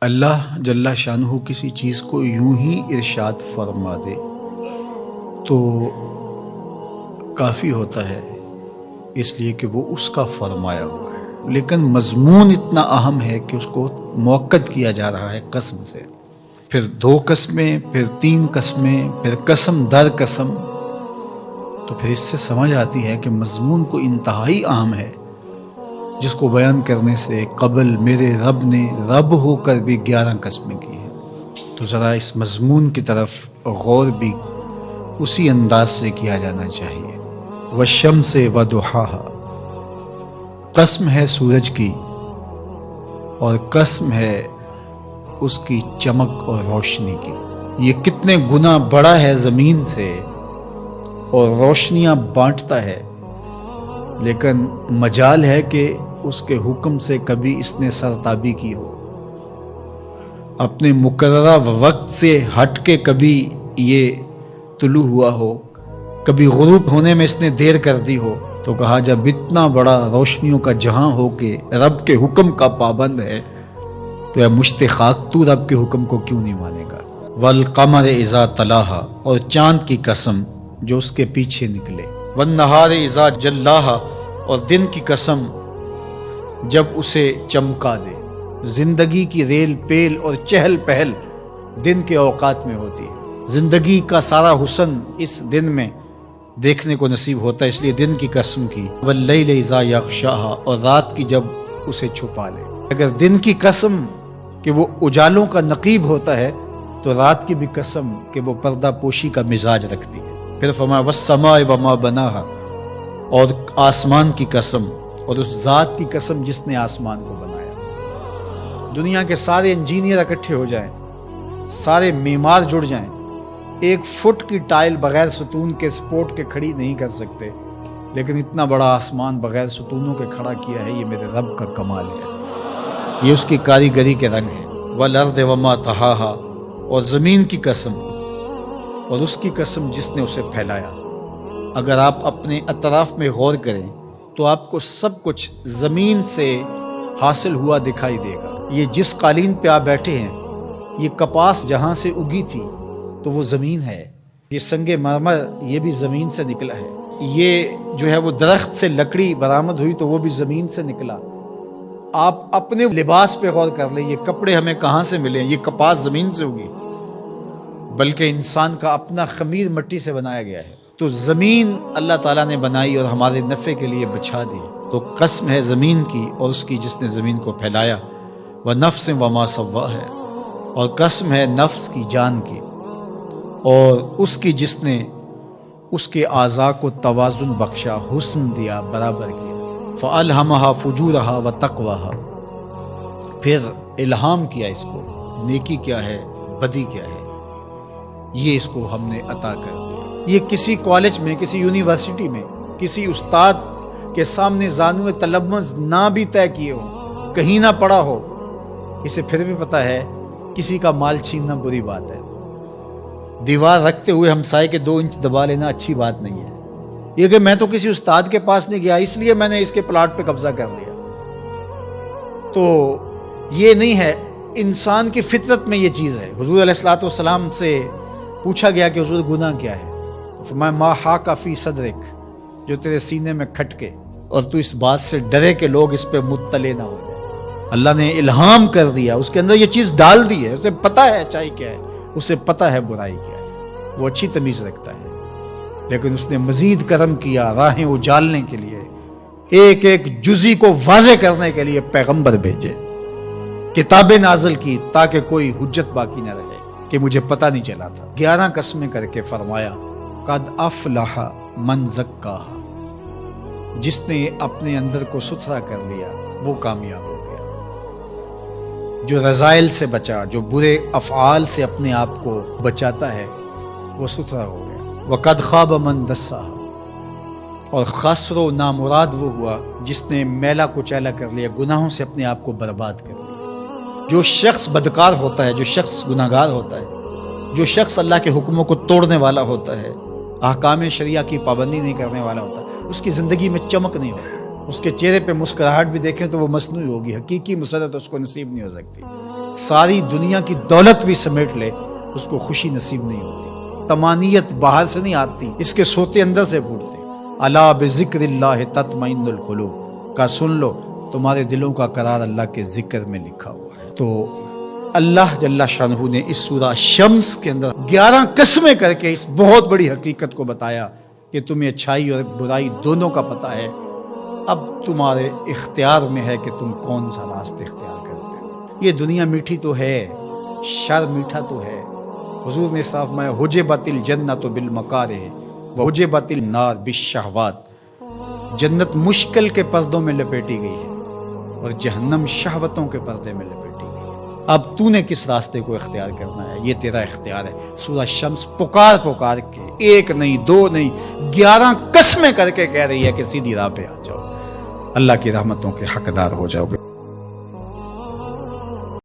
اللہ جل شانہ کسی چیز کو یوں ہی ارشاد فرما دے تو کافی ہوتا ہے، اس لیے کہ وہ اس کا فرمایا ہوا ہے، لیکن مضمون اتنا اہم ہے کہ اس کو موقت کیا جا رہا ہے قسم سے، پھر 2 قسمیں، پھر 3 قسمیں، پھر قسم در قسم، تو پھر اس سے سمجھ آتی ہے کہ مضمون کو انتہائی اہم ہے، جس کو بیان کرنے سے قبل میرے رب نے رب ہو کر بھی 11 قسمیں کی ہیں۔ تو ذرا اس مضمون کی طرف غور بھی اسی انداز سے کیا جانا چاہیے۔ والشمس وضحاها، قسم ہے سورج کی اور قسم ہے اس کی چمک اور روشنی کی۔ یہ کتنے گنا بڑا ہے زمین سے اور روشنیاں بانٹتا ہے، لیکن مجال ہے کہ اس کے حکم سے کبھی اس نے سرتابی کی ہو، اپنے مقررہ وقت سے ہٹ کے کبھی یہ طلوع ہوا ہو، کبھی غروب ہونے میں اس نے دیر کر دی ہو، تو کہا جب اتنا بڑا روشنیوں کا جہاں ہو کے رب کے حکم کا پابند ہے تو یا مشت خاک تو رب کے حکم کو کیوں نہیں مانے گا۔ والقمر اذا تلاہا، اور چاند کی قسم جو اس کے پیچھے نکلے، والنہار اذا جلاہا، اور دن کی قسم جب اسے چمکا دے۔ زندگی کی ریل پیل اور چہل پہل دن کے اوقات میں ہوتی ہے، زندگی کا سارا حسن اس دن میں دیکھنے کو نصیب ہوتا ہے، اس لیے دن کی قسم کی۔ واللیل اذا یغشاہا، اور رات کی جب اسے چھپا لے۔ اگر دن کی قسم کہ وہ اجالوں کا نقیب ہوتا ہے تو رات کی بھی قسم کہ وہ پردہ پوشی کا مزاج رکھتی ہے۔ پھر فرمایا والسماء وما بناہا، اور آسمان کی قسم اور اس ذات کی قسم جس نے آسمان کو بنایا۔ دنیا کے سارے انجینئر اکٹھے ہو جائیں، سارے معمار جڑ جائیں، 1 فٹ کی ٹائل بغیر ستون کے سپورٹ کے کھڑی نہیں کر سکتے، لیکن اتنا بڑا آسمان بغیر ستونوں کے کھڑا کیا ہے، یہ میرے رب کا کمال ہے، یہ اس کی کاریگری کے رنگ ہے۔ والارض وما طحاہا، اور زمین کی قسم اور اس کی قسم جس نے اسے پھیلایا۔ اگر آپ اپنے اطراف میں غور کریں تو آپ کو سب کچھ زمین سے حاصل ہوا دکھائی دے گا۔ یہ جس قالین پہ آپ بیٹھے ہیں، یہ کپاس جہاں سے اگی تھی تو وہ زمین ہے، یہ سنگ مرمر یہ بھی زمین سے نکلا ہے، یہ جو ہے وہ درخت سے لکڑی برآمد ہوئی تو وہ بھی زمین سے نکلا۔ آپ اپنے لباس پہ غور کر لیں، یہ کپڑے ہمیں کہاں سے ملے، یہ کپاس زمین سے اگی، بلکہ انسان کا اپنا خمیر مٹی سے بنایا گیا ہے۔ تو زمین اللہ تعالیٰ نے بنائی اور ہمارے نفع کے لیے بچھا دی، تو قسم ہے زمین کی اور اس کی جس نے زمین کو پھیلایا۔ وَنَفْسٍ وَمَا سَوَّاهَا، اور قسم ہے نفس کی، جان کی، اور اس کی جس نے اس کے اعضاء کو توازن بخشا، حسن دیا، برابر کیا۔ فَأَلْهَمَهَا فُجُورَهَا وَتَقْوَاهَا، پھر الہام کیا اس کو، نیکی کیا ہے، بدی کیا ہے، یہ اس کو ہم نے عطا کر دیا۔ یہ کسی کالج میں، کسی یونیورسٹی میں، کسی استاد کے سامنے زانو تلمذ نہ بھی طے کیے ہو، کہیں نہ پڑا ہو، اسے پھر بھی پتہ ہے کسی کا مال چھیننا بری بات ہے، دیوار رکھتے ہوئے ہمسائے کے 2 انچ دبا لینا اچھی بات نہیں ہے۔ یہ کہ میں تو کسی استاد کے پاس نہیں گیا اس لیے میں نے اس کے پلاٹ پہ قبضہ کر لیا، تو یہ نہیں ہے۔ انسان کی فطرت میں یہ چیز ہے۔ حضور علیہ الصلوۃ والسلام سے پوچھا گیا کہ حضور گناہ کیا ہے، فرمایا ما حاک فی صدرک، جو تیرے سینے میں کھٹکے اور تو اس بات سے ڈرے کہ لوگ اس پہ مطلع نہ ہو جائیں۔ اللہ نے الہام کر دیا، اس کے اندر یہ چیز ڈال دی ہے، اسے پتہ ہے اچائی کیا ہے، اسے پتہ ہے برائی کیا ہے، وہ اچھی تمیز رکھتا ہے، لیکن اس نے مزید کرم کیا راہیں اجالنے کے لیے، ایک ایک جزی کو واضح کرنے کے لیے پیغمبر بھیجے، کتابیں نازل کی تاکہ کوئی حجت باقی نہ رہے کہ مجھے پتہ نہیں چلا تھا۔ 11 قسمیں کر کے فرمایا قد افلح من زکاہا، جس نے اپنے اندر کو ستھرا کر لیا وہ کامیاب ہو گیا، جو رذائل سے بچا، جو برے افعال سے اپنے آپ کو بچاتا ہے وہ ستھرا ہو گیا۔ وقد خواب من دساہا، اور خسر و نامراد وہ ہوا جس نے میلا کچیلا کر لیا، گناہوں سے اپنے آپ کو برباد کر لیا۔ جو شخص بدکار ہوتا ہے، جو شخص گناہگار ہوتا ہے، جو شخص اللہ کے حکموں کو توڑنے والا ہوتا ہے، احکام شریعہ کی پابندی نہیں کرنے والا ہوتا، اس کی زندگی میں چمک نہیں ہوتی، اس کے چہرے پہ مسکراہٹ بھی دیکھیں تو وہ مصنوعی ہوگی، حقیقی مسرت اس کو نصیب نہیں ہو سکتی۔ ساری دنیا کی دولت بھی سمیٹ لے اس کو خوشی نصیب نہیں ہوتی. طمانیت باہر سے نہیں آتی، اس کے سوتے اندر سے پھوٹتے. الا بذکر اللہ تطمئن القلوب کا سن لو، تمہارے دلوں کا قرار اللہ کے ذکر میں لکھا ہوا ہے. تو اللہ جل شانہ نے اس سورہ شمس کے اندر 11 قسمیں کر کے اس بہت بڑی حقیقت کو بتایا کہ تمہیں اچھائی اور برائی دونوں کا پتہ ہے. اب تمہارے اختیار میں ہے کہ تم کون سا راستہ اختیار کرتے ہو. یہ دنیا میٹھی تو ہے، شر میٹھا تو ہے. حضور نے صاف فرمایا حجبت الجنت بالمکارہ وحجبت النار بالشہوات. جنت مشکل کے پردوں میں لپیٹی گئی ہے اور جہنم شہوتوں کے پردے میں لپیٹی گئی ہے. اب تو نے کس راستے کو اختیار کرنا ہے، یہ تیرا اختیار ہے. سورہ شمس پکار پکار کے، ایک نہیں دو نہیں 11 قسمیں کر کے کہہ رہی ہے کہ سیدھی راہ پہ آ جاؤ، اللہ کی رحمتوں کے حقدار ہو جاؤ گے.